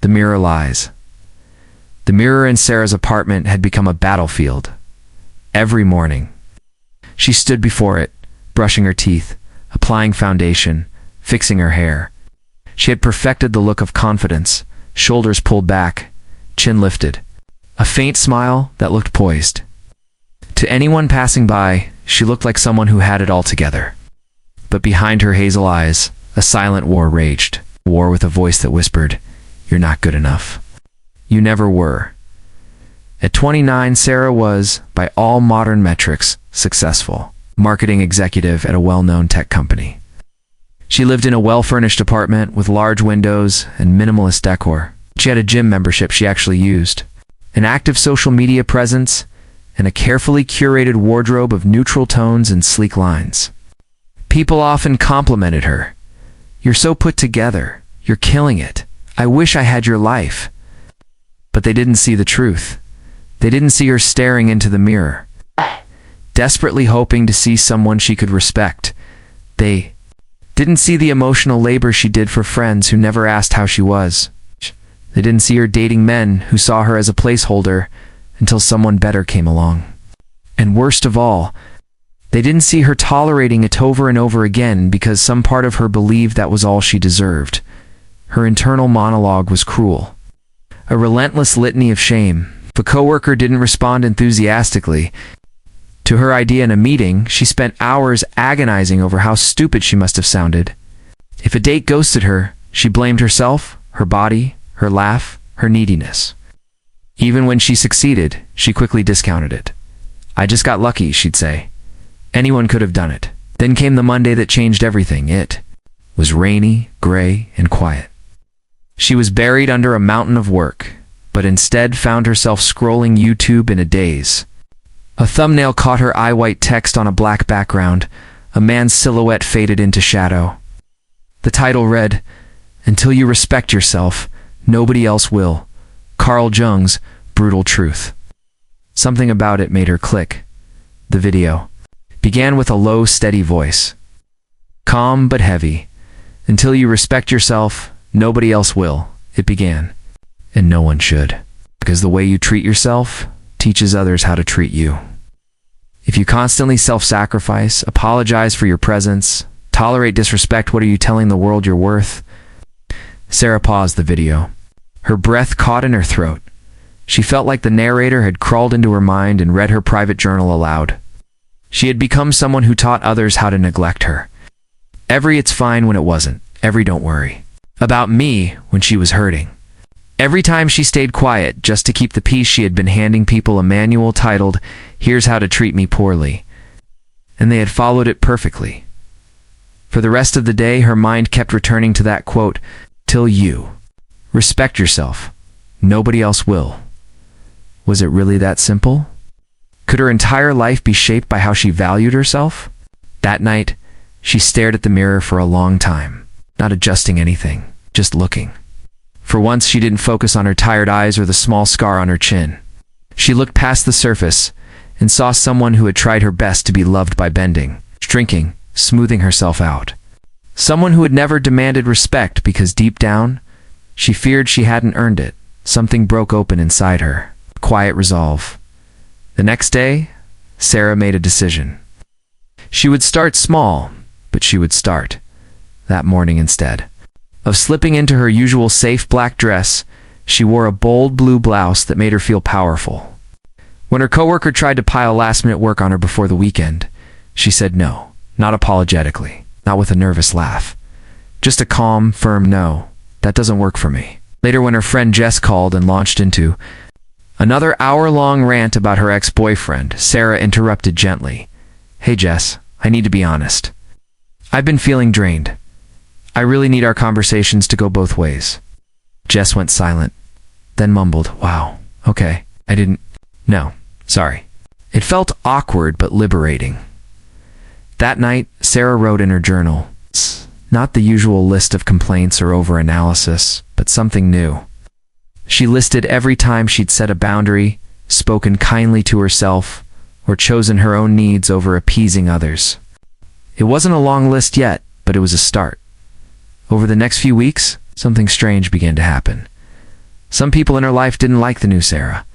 The mirror lies. The mirror in Sarah's apartment had become a battlefield. Every morning, she stood before it, brushing her teeth, applying foundation, fixing her hair. She had perfected the look of confidence, shoulders pulled back, chin lifted, a faint smile that looked poised. To anyone passing by, she looked like someone who had it all together. But behind her hazel eyes, a silent war raged, a war with a voice that whispered, "You're not good enough. You never were." At 29, Sarah was, by all modern metrics, successful. Marketing executive at a well-known tech company. She lived in a well-furnished apartment with large windows and minimalist decor. She had a gym membership she actually used, an active social media presence, and a carefully curated wardrobe of neutral tones and sleek lines. People often complimented her. "You're so put together. You're killing it. I wish I had your life." But they didn't see the truth. They didn't see her staring into the mirror, desperately hoping to see someone she could respect. They didn't see the emotional labor she did for friends who never asked how she was. They didn't see her dating men who saw her as a placeholder until someone better came along. And worst of all, they didn't see her tolerating it over and over again because some part of her believed that was all she deserved. Her internal monologue was cruel. A relentless litany of shame. If a coworker didn't respond enthusiastically to her idea in a meeting, she spent hours agonizing over how stupid she must have sounded. If a date ghosted her, she blamed herself, her body, her laugh, her neediness. Even when she succeeded, she quickly discounted it. "I just got lucky," she'd say. "Anyone could have done it." Then came the Monday that changed everything. It was rainy, gray, and quiet. She was buried under a mountain of work, but instead found herself scrolling YouTube in a daze. A thumbnail caught her eye, white text on a black background. A man's silhouette faded into shadow. The title read, "Until you respect yourself, nobody else will. Carl Jung's brutal truth." Something about it made her click. The video began with a low, steady voice. Calm but heavy. "Until you respect yourself, nobody else will," it began. And no one should. Because the way you treat yourself teaches others how to treat you. If you constantly self-sacrifice, apologize for your presence, tolerate disrespect, what are you telling the world you're worth? Sarah paused the video. Her breath caught in her throat. She felt like the narrator had crawled into her mind and read her private journal aloud. She had become someone who taught others how to neglect her. Every "it's fine" when it wasn't. Every "don't worry about me" when she was hurting. Every time she stayed quiet just to keep the peace, she had been handing people a manual titled, "Here's how to treat me poorly." And they had followed it perfectly. For the rest of the day, her mind kept returning to that quote, "Till you respect yourself, nobody else will." Was it really that simple? Could her entire life be shaped by how she valued herself? That night, she stared at the mirror for a long time, not adjusting anything, just looking. For once, she didn't focus on her tired eyes or the small scar on her chin. She looked past the surface and saw someone who had tried her best to be loved by bending, shrinking, smoothing herself out. Someone who had never demanded respect because deep down, she feared she hadn't earned it. Something broke open inside her, quiet resolve. The next day, Sarah made a decision. She would start small, but she would start. That morning, instead of slipping into her usual safe black dress, she wore a bold blue blouse that made her feel powerful. When her coworker tried to pile last-minute work on her before the weekend, she said no, not apologetically, not with a nervous laugh. Just a calm, firm no. That doesn't work for me. Later, when her friend Jess called and launched into another hour-long rant about her ex-boyfriend, Sarah interrupted gently. "Hey Jess, I need to be honest. I've been feeling drained. I really need our conversations to go both ways." Jess went silent, then mumbled, "Wow, okay, no, sorry." It felt awkward but liberating. That night, Sarah wrote in her journal, not the usual list of complaints or over-analysis, but something new. She listed every time she'd set a boundary, spoken kindly to herself, or chosen her own needs over appeasing others. It wasn't a long list yet, but it was a start. Over the next few weeks, something strange began to happen. Some people in her life didn't like the new Sarah.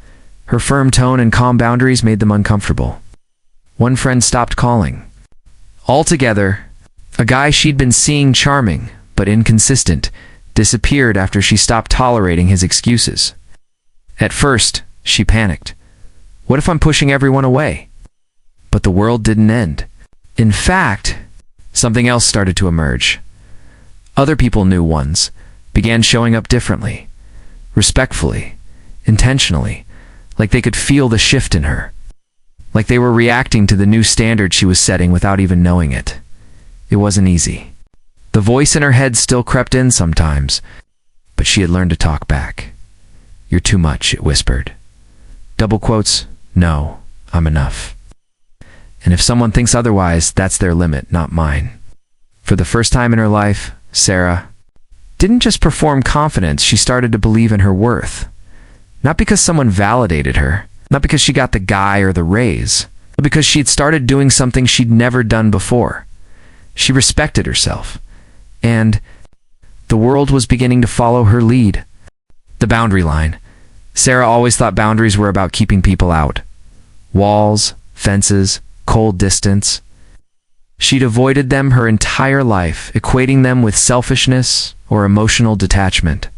Her firm tone and calm boundaries made them uncomfortable. One friend stopped calling. Altogether, a guy she'd been seeing charming but inconsistent disappeared after she stopped tolerating his excuses. At first, she panicked. What if I'm pushing everyone away? But the world didn't end. In fact, something else started to emerge. Other people, new ones, began showing up differently, respectfully, intentionally, like they could feel the shift in her, like they were reacting to the new standard she was setting without even knowing it. It wasn't easy. The voice in her head still crept in sometimes, but she had learned to talk back. "You're too much," it whispered. Double quotes, "No, I'm enough. And if someone thinks otherwise, that's their limit, not mine." For the first time in her life, Sarah didn't just perform confidence, she started to believe in her worth. Not because someone validated her, not because she got the guy or the raise, but because she had started doing something she'd never done before. She respected herself, and the world was beginning to follow her lead. The boundary line. Sarah always thought boundaries were about keeping people out. Walls, fences, cold distance. She'd avoided them her entire life, equating them with selfishness or emotional detachment.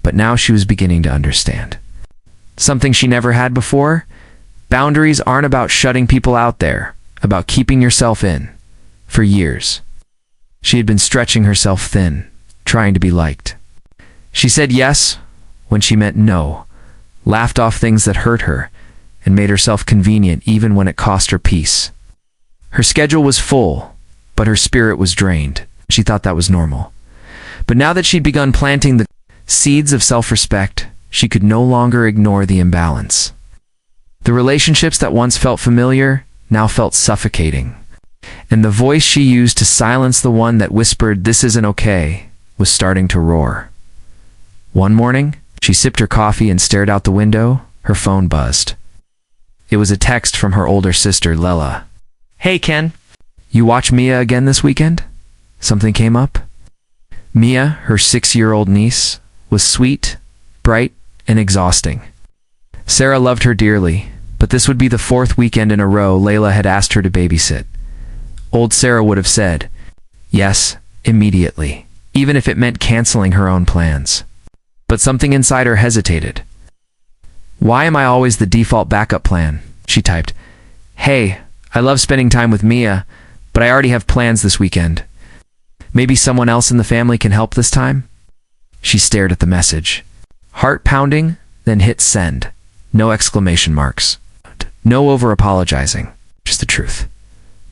But now she was beginning to understand something she never had before. Boundaries aren't about shutting people out there, about keeping yourself in. For years, she had been stretching herself thin, trying to be liked. She said yes when she meant no, laughed off things that hurt her, and made herself convenient even when it cost her peace. Her schedule was full, but her spirit was drained. She thought that was normal. But now that she'd begun planting the seeds of self-respect, she could no longer ignore the imbalance. The relationships that once felt familiar now felt suffocating. And the voice she used to silence the one that whispered, "This isn't okay," was starting to roar. One morning, she sipped her coffee and stared out the window. Her phone buzzed. It was a text from her older sister, Lela. "Hey, Ken. You watch Mia again this weekend?" Something came up. Mia, her 6-year-old niece, was sweet, bright, and exhausting. Sarah loved her dearly, but this would be the 4th weekend in a row Lela had asked her to babysit. Old Sarah would have said yes immediately, even if it meant canceling her own plans. But something inside her hesitated. "Why am I always the default backup plan?" she typed. "Hey, I love spending time with Mia, but I already have plans this weekend. Maybe someone else in the family can help this time?" She stared at the message. Heart pounding, then hit send. No exclamation marks. No over-apologizing. Just the truth.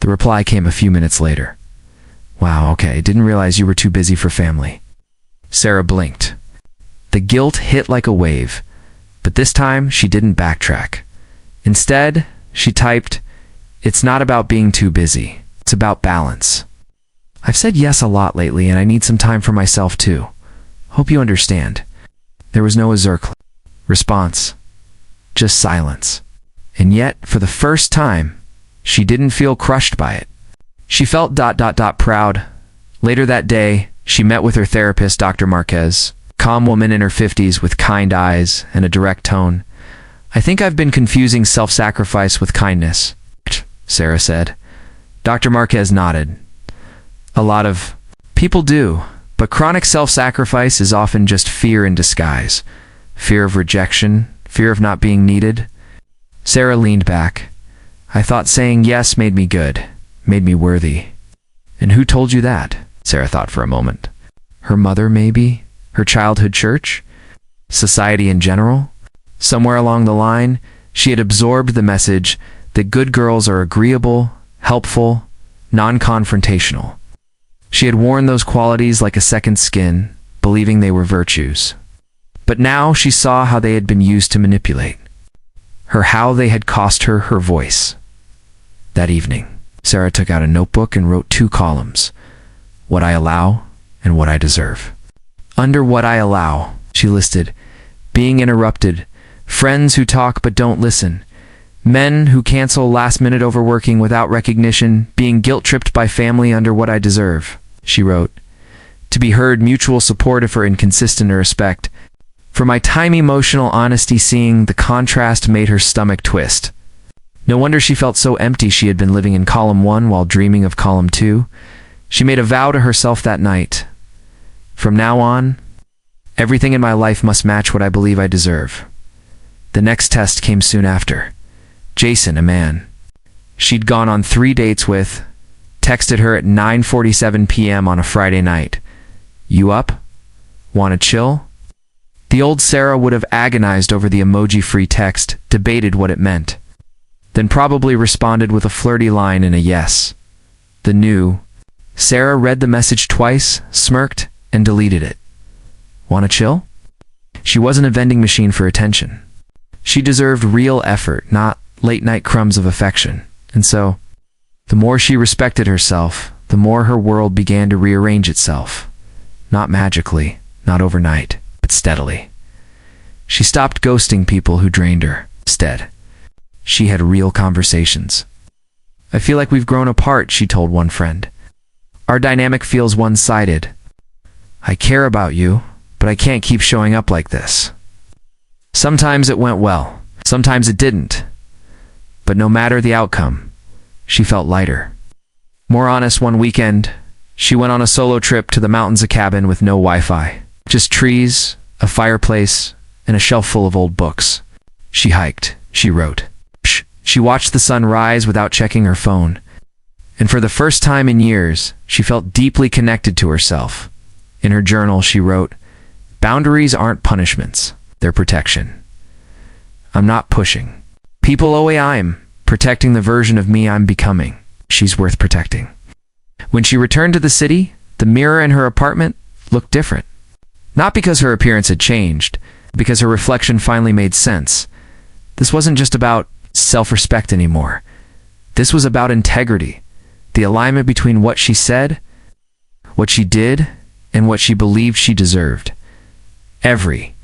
The reply came a few minutes later. "Wow, okay, didn't realize you were too busy for family." Sarah blinked. The guilt hit like a wave, but this time she didn't backtrack. Instead, she typed, "It's not about being too busy. It's about balance. I've said yes a lot lately and I need some time for myself too. Hope you understand." There was no azurk response, just silence. And yet, for the first time, she didn't feel crushed by it. She felt proud. Later that day, she met with her therapist, Dr. Marquez, calm woman in her 50s with kind eyes and a direct tone. "I think I've been confusing self-sacrifice with kindness," Sarah said. Dr. Marquez nodded. "A lot of people do, but chronic self-sacrifice is often just fear in disguise. Fear of rejection, fear of not being needed." Sarah leaned back. "I thought saying yes made me good, made me worthy." "And who told you that?" Sarah thought for a moment. Her mother, maybe? Her childhood church? Society in general? Somewhere along the line, she had absorbed the message that good girls are agreeable, helpful, non-confrontational. She had worn those qualities like a second skin, believing they were virtues. But now she saw how they had been used to manipulate her, how they had cost her her voice. That evening, Sarah took out a notebook and wrote 2 columns: what I allow and what I deserve. Under what I allow, she listed being interrupted, friends who talk but don't listen, men who cancel last-minute overworking without recognition, being guilt-tripped by family. Under what I deserve, she wrote, to be heard, mutual support if or inconsistent or respect, For my time emotional honesty, seeing the contrast made her stomach twist. No wonder she felt so empty. She had been living in column 1 while dreaming of column 2. She made a vow to herself that night. From now on, everything in my life must match what I believe I deserve. The next test came soon after. Jason, a man she'd gone on 3 dates with, texted her at 9:47 p.m. on a Friday night. "You up? Want to chill?" The old Sarah would have agonized over the emoji-free text, debated what it meant, then probably responded with a flirty line and a yes. The new Sarah read the message twice, smirked, and deleted it. Want to chill? She wasn't a vending machine for attention. She deserved real effort, not late-night crumbs of affection. And so, the more she respected herself, the more her world began to rearrange itself. Not magically, not overnight, but steadily. She stopped ghosting people who drained her. Instead, she had real conversations. "I feel like we've grown apart," she told one friend. "Our dynamic feels one-sided. I care about you, but I can't keep showing up like this." Sometimes it went well, sometimes it didn't. But no matter the outcome, she felt lighter. More honest. One weekend, she went on a solo trip to the mountains, a cabin with no Wi-Fi. Just trees, a fireplace, and a shelf full of old books. She hiked, she wrote. She watched the sun rise without checking her phone. And for the first time in years, she felt deeply connected to herself. In her journal, she wrote, "Boundaries aren't punishments, they're protection. I'm not pushing people away, I'm protecting the version of me I'm becoming. She's worth protecting." When she returned to the city, the mirror in her apartment looked different. Not because her appearance had changed, because her reflection finally made sense. This wasn't just about self-respect anymore. This was about integrity, the alignment between what she said, what she did, and what she believed she deserved. Every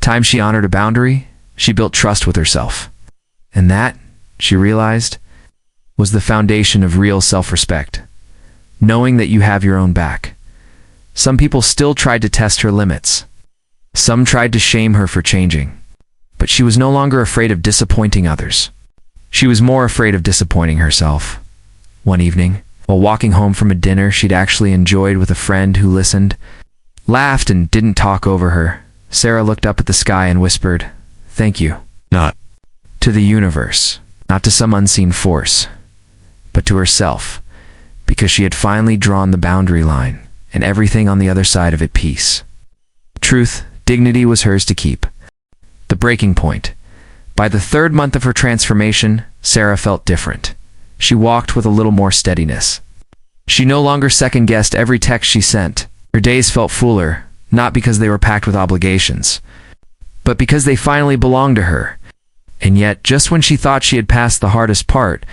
time she honored a boundary, she built trust with herself. And that, she realized, was the foundation of real self-respect. Knowing that you have your own back. Some people still tried to test her limits. Some tried to shame her for changing. But she was no longer afraid of disappointing others. She was more afraid of disappointing herself. One evening, while walking home from a dinner she'd actually enjoyed with a friend who listened, laughed, and didn't talk over her, Sarah looked up at the sky and whispered, "Thank you." Not to the universe, not to some unseen force, but to herself, because she had finally drawn the boundary line, and everything on the other side of it peace. Truth, dignity was hers to keep. The breaking point. By the 3rd month of her transformation, Sarah felt different. She walked with a little more steadiness. She no longer second-guessed every text she sent. Her days felt fuller, not because they were packed with obligations, but because they finally belonged to her. And yet, just when she thought she had passed the hardest part,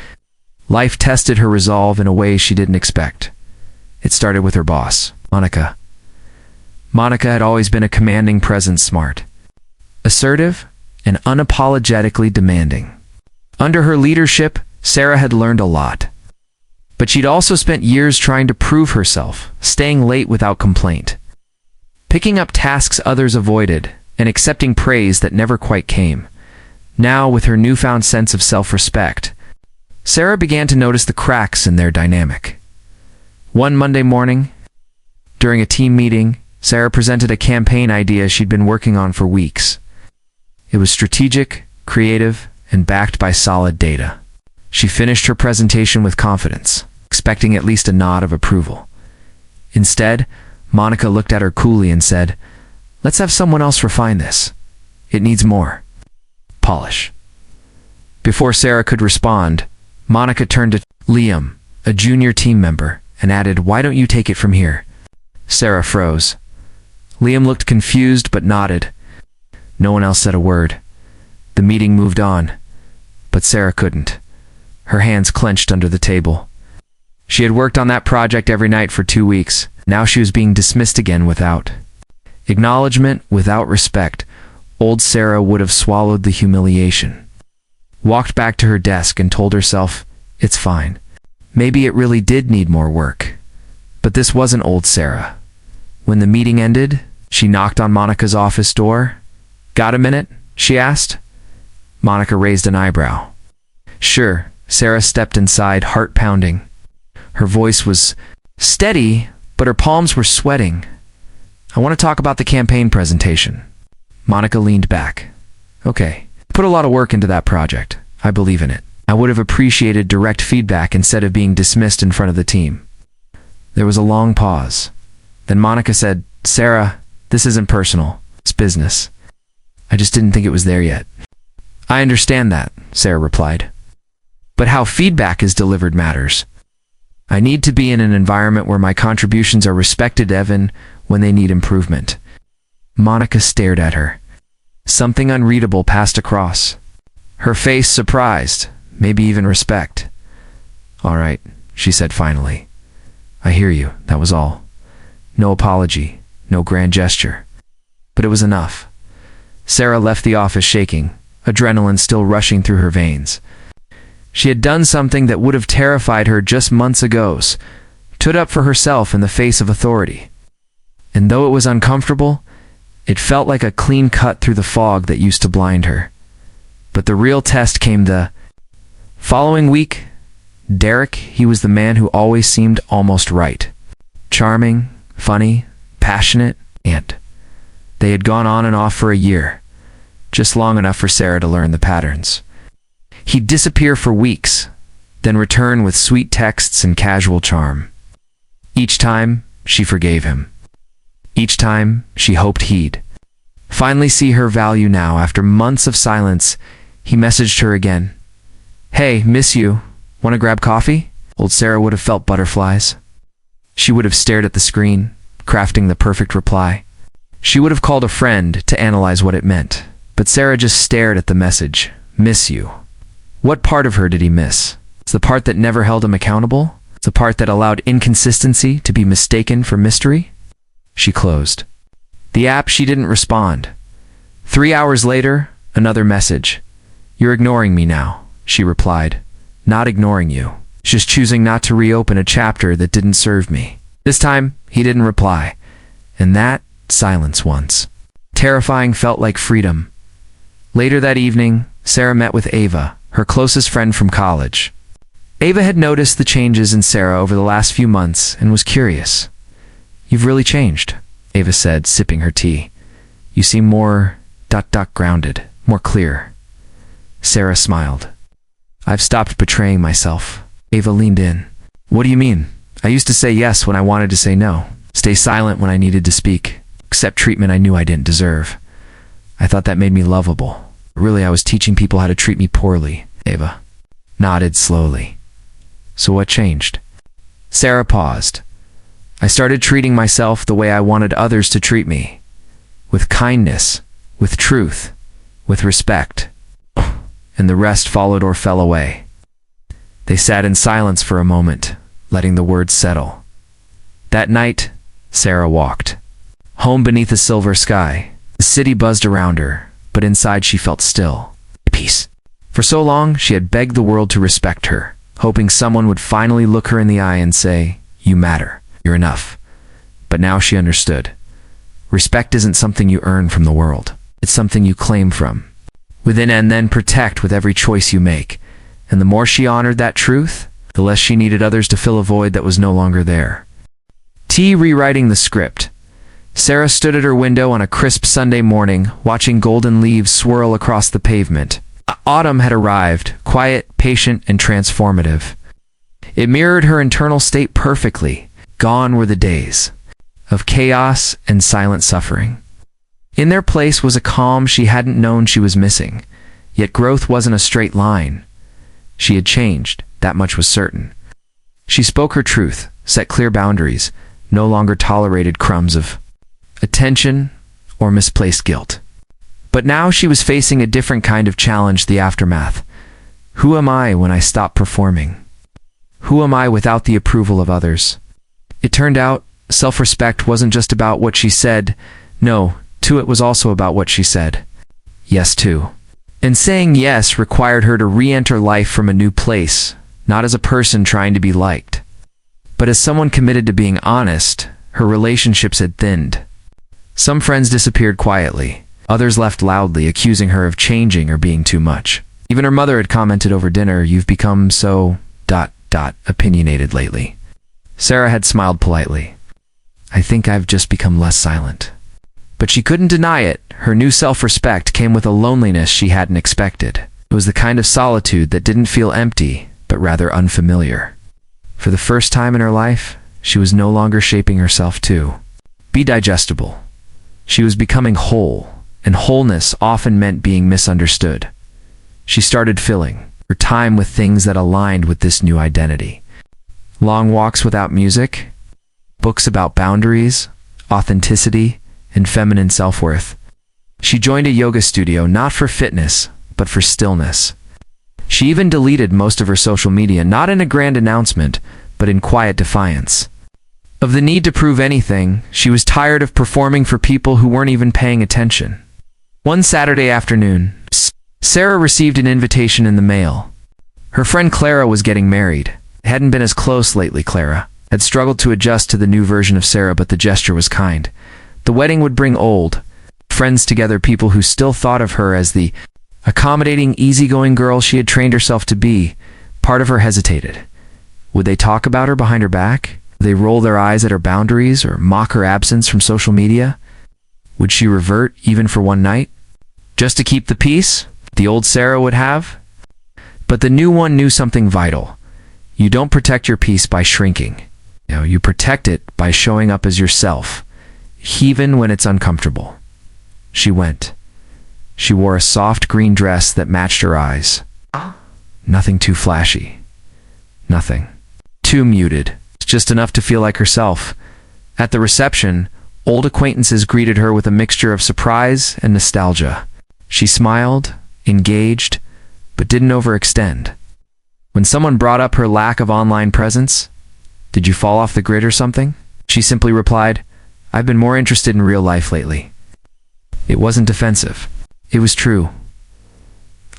life tested her resolve in a way she didn't expect. It started with her boss, Monica. Monica had always been a commanding presence, smart, assertive, and unapologetically demanding. Under her leadership, Sarah had learned a lot. But she'd also spent years trying to prove herself, staying late without complaint, picking up tasks others avoided, and accepting praise that never quite came. Now, with her newfound sense of self-respect, Sarah began to notice the cracks in their dynamic. One Monday morning, during a team meeting, Sarah presented a campaign idea she'd been working on for weeks. It was strategic, creative, and backed by solid data. She finished her presentation with confidence, expecting at least a nod of approval. Instead, Monica looked at her coolly and said, "Let's have someone else refine this. It needs more polish." Before Sarah could respond, Monica turned to Liam, a junior team member, and added, "Why don't you take it from here?" Sarah froze. Liam looked confused but nodded. No one else said a word. The meeting moved on, but Sarah couldn't. Her hands clenched under the table. She had worked on that project every night for 2 weeks. Now she was being dismissed again without acknowledgement, without respect. Old Sarah would have swallowed the humiliation. Walked back to her desk and told herself, "It's fine. Maybe it really did need more work." But this wasn't old Sarah. When the meeting ended, she knocked on Monica's office door. Got a minute? She asked. Monica raised an eyebrow. Sure. Sarah stepped inside, heart pounding. Her voice was steady, but her palms were sweating. I want to talk about the campaign presentation. Monica leaned back. Okay. Put a lot of work into that project. I believe in it. I would have appreciated direct feedback instead of being dismissed in front of the team. There was a long pause. Then Monica said, Sarah, this isn't personal. It's business. I just didn't think it was there yet. I understand that, Sarah replied. But how feedback is delivered matters. I need to be in an environment where my contributions are respected even when they need improvement. Monica stared at her. Something unreadable passed across. Her face surprised, maybe even respect. All right, she said finally. I hear you, that was all. No apology, no grand gesture. But it was enough. Sarah left the office shaking, adrenaline still rushing through her veins. She had done something that would have terrified her just months ago, stood up for herself in the face of authority. And though it was uncomfortable, it felt like a clean cut through the fog that used to blind her. But the real test came the following week. Derek, he was the man who always seemed almost right. Charming, funny, passionate, and they had gone on and off for a year, just long enough for Sarah to learn the patterns. He'd disappear for weeks, then return with sweet texts and casual charm. Each time, she forgave him. Each time, she hoped he'd finally see her value. Now, after months of silence, he messaged her again. Hey, miss you. Want to grab coffee? Old Sarah would have felt butterflies. She would have stared at the screen, crafting the perfect reply. She would have called a friend to analyze what it meant. But Sarah just stared at the message. Miss you. What part of her did he miss? It's the part that never held him accountable? It's the part that allowed inconsistency to be mistaken for mystery? She closed the app. She didn't respond. 3 hours later, another message. You're ignoring me now, she replied. Not ignoring you. Just choosing not to reopen a chapter that didn't serve me. This time, he didn't reply. And that silence once terrifying felt like freedom. Later that evening, Sarah met with Ava, her closest friend from college. Ava had noticed the changes in Sarah over the last few months and was curious. You've really changed, Ava said, sipping her tea. You seem more grounded, more clear. Sarah smiled. I've stopped betraying myself. Ava leaned in. What do you mean? I used to say yes when I wanted to say no. Stay silent when I needed to speak. Accept treatment I knew I didn't deserve. I thought that made me lovable. Really, I was teaching people how to treat me poorly. Ava nodded slowly. So what changed? Sarah paused. I started treating myself the way I wanted others to treat me. With kindness, with truth, with respect. And the rest followed or fell away. They sat in silence for a moment, letting the words settle. That night, Sarah walked. Home beneath a silver sky. The city buzzed around her, but inside she felt still. Peace. For so long, she had begged the world to respect her, hoping someone would finally look her in the eye and say, you matter. You're enough. But now she understood. Respect isn't something you earn from the world. It's something you claim from within and then protect with every choice you make. And the more she honored that truth, the less she needed others to fill a void that was no longer there. Rewriting the script. Sarah stood at her window on a crisp Sunday morning, watching golden leaves swirl across the pavement. Autumn had arrived, quiet, patient, and transformative. It mirrored her internal state perfectly. Gone were the days of chaos and silent suffering. In their place was a calm she hadn't known she was missing. Yet growth wasn't a straight line. She had changed, that much was certain. She spoke her truth, set clear boundaries, no longer tolerated crumbs of attention or misplaced guilt. But now she was facing a different kind of challenge, the aftermath. Who am I when I stop performing? Who am I without the approval of others? It turned out, self-respect wasn't just about what she said. No, too, it was also about what she said. Yes, too. And saying yes required her to re-enter life from a new place, not as a person trying to be liked, but as someone committed to being honest. Her relationships had thinned. Some friends disappeared quietly. Others laughed loudly, accusing her of changing or being too much. Even her mother had commented over dinner, "You've become so... opinionated lately." Sarah had smiled politely. "I think I've just become less silent." But she couldn't deny it. Her new self-respect came with a loneliness she hadn't expected. It was the kind of solitude that didn't feel empty, but rather unfamiliar. For the first time in her life, she was no longer shaping herself to be digestible. She was becoming whole, and wholeness often meant being misunderstood. She started filling her time with things that aligned with this new identity. Long walks without music, books about boundaries, authenticity, and feminine self-worth. She joined a yoga studio not for fitness, but for stillness. She even deleted most of her social media, not in a grand announcement, but in quiet defiance. Of the need to prove anything, she was tired of performing for people who weren't even paying attention. One Saturday afternoon, Sarah received an invitation in the mail. Her friend Clara was getting married. They hadn't been as close lately. Clara had struggled to adjust to the new version of Sarah, but the gesture was kind. The wedding would bring old friends together, people who still thought of her as the accommodating, easygoing girl she had trained herself to be. Part of her hesitated. Would they talk about her behind her back? Would they roll their eyes at her boundaries or mock her absence from social media? Would she revert even for one night? Just to keep the peace the old Sarah would have? But the new one knew something vital. You don't protect your peace by shrinking. You protect it by showing up as yourself, even when it's uncomfortable. She went. She wore a soft green dress that matched her eyes. Nothing too flashy. Nothing too muted. Just enough to feel like herself. At the reception, old acquaintances greeted her with a mixture of surprise and nostalgia. She smiled, engaged, but didn't overextend. When someone brought up her lack of online presence, "Did you fall off the grid or something?" she simply replied, "I've been more interested in real life lately." It wasn't defensive. It was true.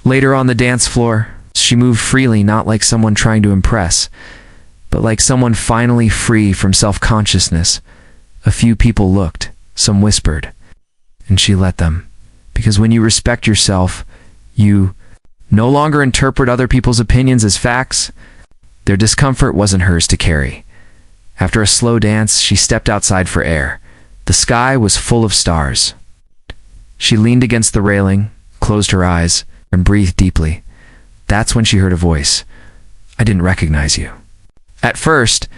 Later on the dance floor, she moved freely, not like someone trying to impress, but like someone finally free from self-consciousness. A few people looked, some whispered, and she let them. Because when you respect yourself, you no longer interpret other people's opinions as facts. Their discomfort wasn't hers to carry. After a slow dance, she stepped outside for air. The sky was full of stars. She leaned against the railing, closed her eyes, and breathed deeply. That's when she heard a voice. "I didn't recognize you." At first,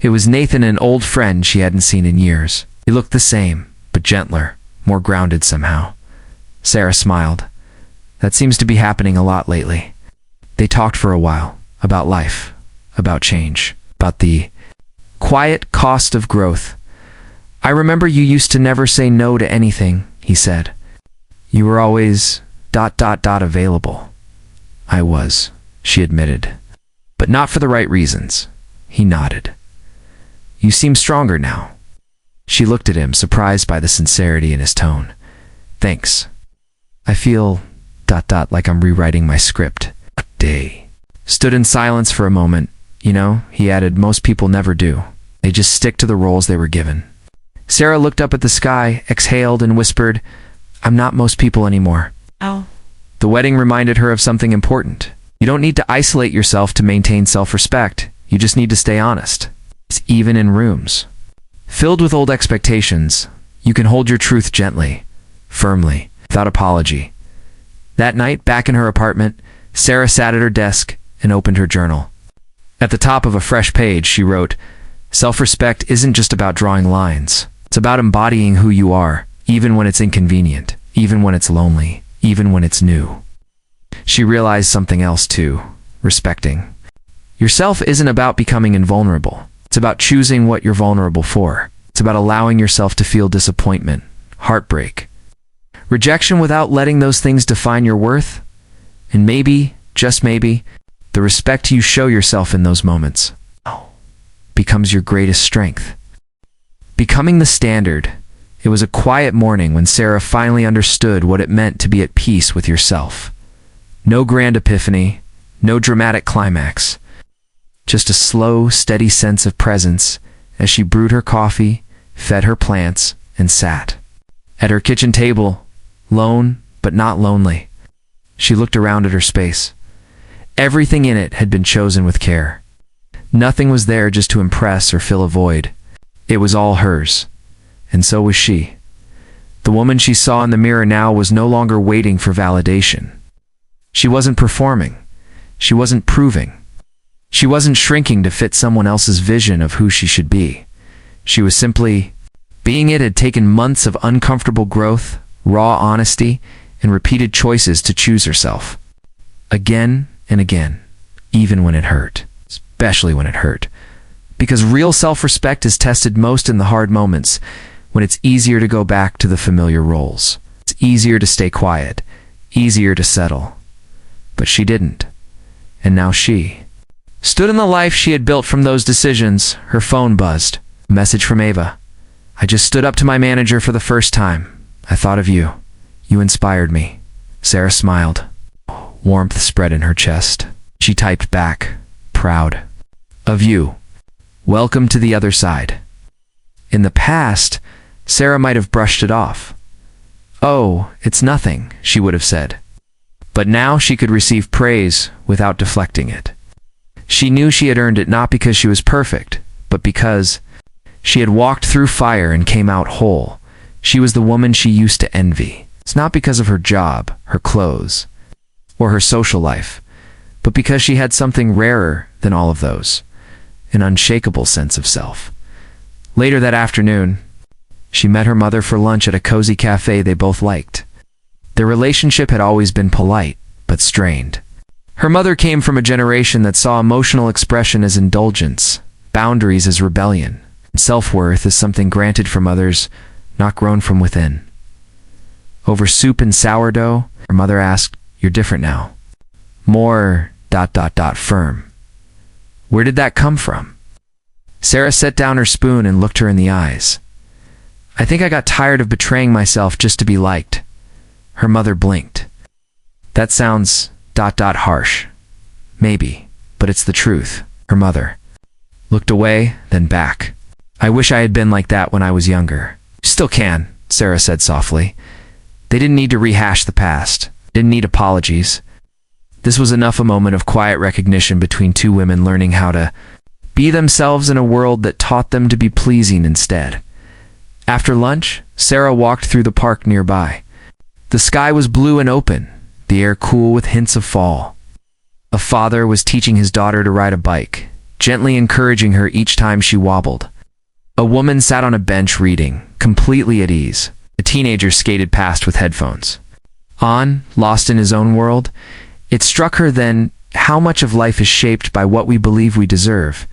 it was Nathan, an old friend she hadn't seen in years. He looked the same, but gentler, more grounded somehow. Sarah smiled. That seems to be happening a lot lately. They talked for a while, about life, about change, about the quiet cost of growth. "I remember you used to never say no to anything," he said. "You were always... available." "I was," she admitted. "But not for the right reasons." He nodded. "You seem stronger now." She looked at him, surprised by the sincerity in his tone. "Thanks. I feel... like I'm rewriting my script." Day stood in silence for a moment. He added, "Most people never do. They just stick to the roles they were given." Sarah looked up at the sky, exhaled, and whispered, "I'm not most people anymore." Oh. The wedding reminded her of something important. You don't need to isolate yourself to maintain self-respect. You just need to stay honest. Even in rooms filled with old expectations, you can hold your truth gently, firmly, without apology. That night, back in her apartment, Sarah sat at her desk and opened her journal. At the top of a fresh page, she wrote, "Self-respect isn't just about drawing lines. It's about embodying who you are, even when it's inconvenient, even when it's lonely, even when it's new." She realized something else too, respecting yourself isn't about becoming invulnerable. It's about choosing what you're vulnerable for. It's about allowing yourself to feel disappointment, heartbreak, rejection without letting those things define your worth. And maybe, just maybe, the respect you show yourself in those moments becomes your greatest strength. Becoming the standard. It was a quiet morning when Sarah finally understood what it meant to be at peace with yourself. No grand epiphany, no dramatic climax. Just a slow, steady sense of presence as she brewed her coffee, fed her plants, and sat at her kitchen table, Lone, but not lonely. She looked around at her space. Everything in it had been chosen with care. Nothing was there just to impress or fill a void. It was all hers. And so was she. The woman she saw in the mirror now was no longer waiting for validation. She wasn't performing. She wasn't proving. She wasn't shrinking to fit someone else's vision of who she should be. She was simply being. It had taken months of uncomfortable growth, raw honesty, and repeated choices to choose herself. Again and again, even when it hurt. Especially when it hurt. Because real self-respect is tested most in the hard moments, when it's easier to go back to the familiar roles. It's easier to stay quiet, easier to settle. But she didn't. And now she stood in the life she had built from those decisions. Her phone buzzed. A message from Ava. I just stood up to my manager for the first time. I thought of you. You inspired me. Sarah smiled. Warmth spread in her chest. She typed back, proud. Of you. Welcome to the other side. In the past, Sarah might have brushed it off. Oh, it's nothing, she would have said. But now she could receive praise without deflecting it. She knew she had earned it not because she was perfect, but because she had walked through fire and came out whole. She was the woman she used to envy. It's not because of her job, her clothes, or her social life, but because she had something rarer than all of those. An unshakable sense of self. Later that afternoon, she met her mother for lunch at a cozy cafe they both liked. Their relationship had always been polite, but strained. Her mother came from a generation that saw emotional expression as indulgence, boundaries as rebellion, and self-worth as something granted from others, not grown from within. Over soup and sourdough, her mother asked, "You're different now. More ... firm. Where did that come from?" Sarah set down her spoon and looked her in the eyes. "I think I got tired of betraying myself just to be liked." Her mother blinked. "That sounds ... harsh. Maybe, but it's the truth." Her mother looked away, then back. "I wish I had been like that when I was younger." "Still can," Sarah said softly. They didn't need to rehash the past. Didn't need apologies. This was enough a moment of quiet recognition between two women learning how to be themselves in a world that taught them to be pleasing instead. After lunch, Sarah walked through the park nearby. The sky was blue and open, the air cool with hints of fall. A father was teaching his daughter to ride a bike, gently encouraging her each time she wobbled. A woman sat on a bench reading, completely at ease. A teenager skated past with headphones on, lost in his own world. It struck her then how much of life is shaped by what we believe we deserve.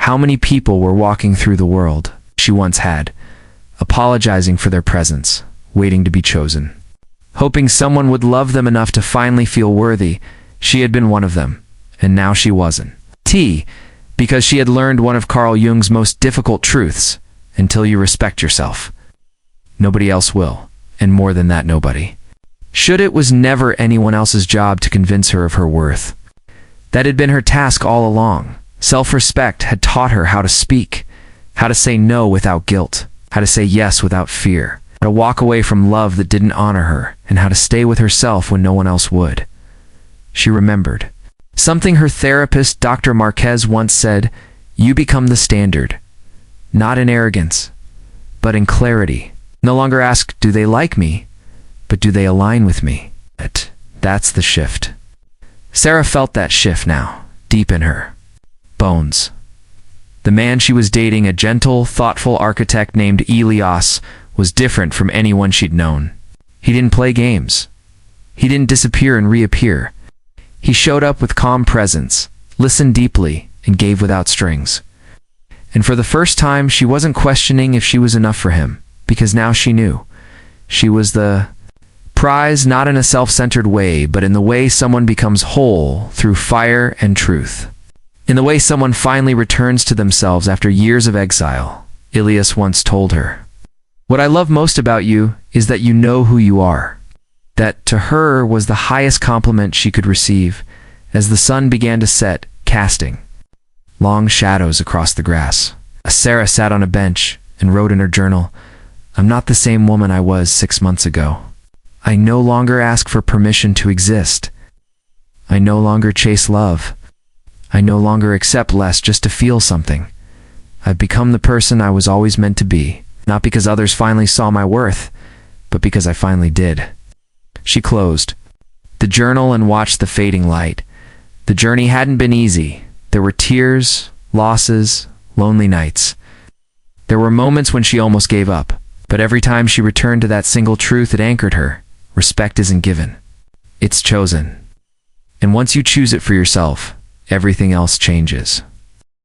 How many people were walking through the world she once had, apologizing for their presence, waiting to be chosen, hoping someone would love them enough to finally feel worthy. She had been one of them, and now she wasn't. Because she had learned one of Carl Jung's most difficult truths: until you respect yourself, nobody else will, and more than that, nobody should. It was never anyone else's job to convince her of her worth. That had been her task all along. Self-respect had taught her how to speak, how to say no without guilt, how to say yes without fear, how to walk away from love that didn't honor her, and how to stay with herself when no one else would. She remembered something her therapist, Dr. Marquez, once said: "You become the standard, not in arrogance, but in clarity." No longer ask, "Do they like me?" but "Do they align with me?" That's the shift. Sarah felt that shift now, deep in her bones. The man she was dating, a gentle, thoughtful architect named Elias, was different from anyone she'd known. He didn't play games. He didn't disappear and reappear. He showed up with calm presence, listened deeply, and gave without strings. And for the first time, she wasn't questioning if she was enough for him, because now she knew. She was the prize, not in a self-centered way, but in the way someone becomes whole through fire and truth. In the way someone finally returns to themselves after years of exile. Elias once told her, "What I love most about you is that you know who you are." That, to her, was the highest compliment she could receive, as the sun began to set, casting long shadows across the grass. Sarah sat on a bench and wrote in her journal, "I'm not the same woman I was 6 months ago. I no longer ask for permission to exist. I no longer chase love. I no longer accept less just to feel something. I've become the person I was always meant to be, not because others finally saw my worth, but because I finally did. She closed the journal and watched the fading light. The journey hadn't been easy. There were tears, losses, lonely nights. There were moments when she almost gave up, but every time she returned to that single truth, it anchored her. Respect isn't given. It's chosen. And once you choose it for yourself, everything else changes.